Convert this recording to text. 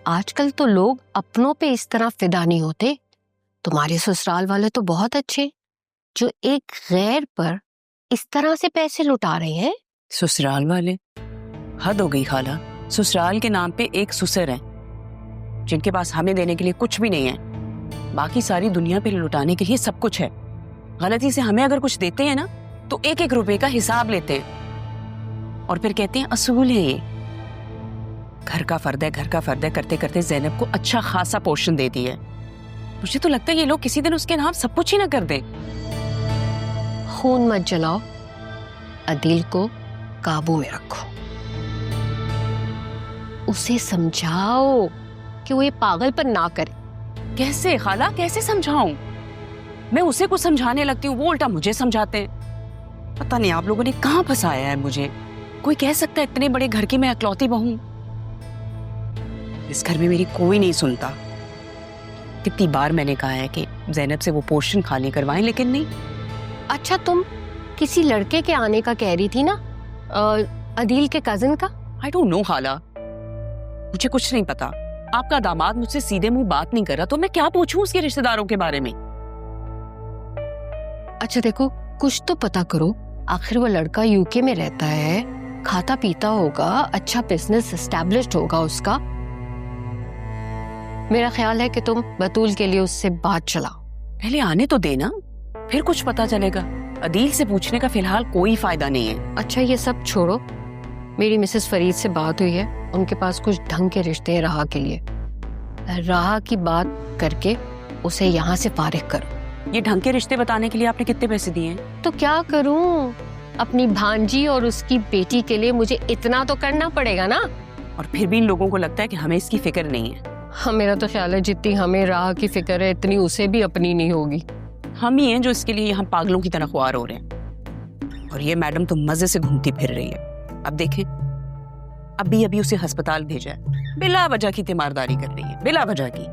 आजकल तो लोग अपनों पे इस तरह फिदा नहीं होते। तुम्हारे ससुराल वाले तो बहुत अच्छे, जो एक गैर पर इस तरह से पैसे लुटा रहे हैं। ससुराल वाले? हद हो गई खाला। ससुराल के नाम पे एक ससुर है जिनके पास हमें देने के लिए कुछ भी नहीं है, बाकी सारी दुनिया पे लुटाने के लिए सब कुछ है। गलती से हमें अगर कुछ देते हैं ना तो एक एक रुपए का हिसाब लेते हैं और फिर कहते हैं असूल है ये। घर का फर्द है, घर का फर्द है करते करते ज़ैनब को अच्छा खासा पोर्शन दे दिया है। मुझे तो लगता है ये लोग किसी दिन उसके नाम सब कुछ ही ना कर दें। खून मत जलाओ, अदील को काबू में रखो, उसे समझाओ कि वो ये पागलपन ना करे। कैसे खाला, कैसे समझाऊं? मैं उसे कुछ समझाने लगती हूँ, वो उल्टा मुझे समझाते हैं। पता नहीं आप लोगों ने कहाँ फंसाया है मुझे। कोई कह सकता है इतने बड़े घर की मैं इकलौती बहू? इस घर में मेरी कोई नहीं सुनता। कितनी बार मैंने कहा है कि ज़ैनब से वो पोर्शन खाली करवाएं, लेकिन नहीं। अच्छा, तुम किसी लड़के के आने का कह रही थी ना, अदील के कजिन का? आई डोंट नो खाला, मुझे कुछ नहीं पता। आपका दामाद मुझसे सीधे मुंह बात नहीं कर रहा तो मैं क्या पूछूं उसके रिश्तेदारों के बारे में। अच्छा देखो, कुछ तो पता करो। आखिर वो लड़का यूके में रहता है, खाता पीता होगा, अच्छा बिजनेस एस्टैब्लिश्ड होगा उसका। मेरा ख्याल है कि तुम बतूल के लिए उससे बात चलाओ। पहले आने तो देना, फिर कुछ पता चलेगा। अदील से पूछने का फिलहाल कोई फायदा नहीं है। अच्छा ये सब छोड़ो, मेरी मिसेस फरीद से बात हुई है, उनके पास कुछ ढंग के रिश्ते हैं राह के लिए। राह की बात करके उसे यहाँ से फारिग करो। ये ढंग के रिश्ते बताने के लिए आपने कितने पैसे दिए हैं? तो क्या करूं, अपनी भांजी और उसकी बेटी के लिए मुझे इतना तो करना पड़ेगा ना। और फिर भी इन लोगों को लगता है कि हमें इसकी फिक्र नहीं है। हाँ, मेरा तो ख्याल है जितनी हमें राह की फिक्र है इतनी उसे भी अपनी नहीं होगी। हम ही हैं जो इसके लिए यहाँ पागलों की तरह ख्वार हो रहे हैं। और ये मैडम तो मजे से घूमती फिर रही है। अब देखें, अभी उसे अस्पताल भेजा है, बिला वजह की तीमारदारी कर रही है, बिला वजह की।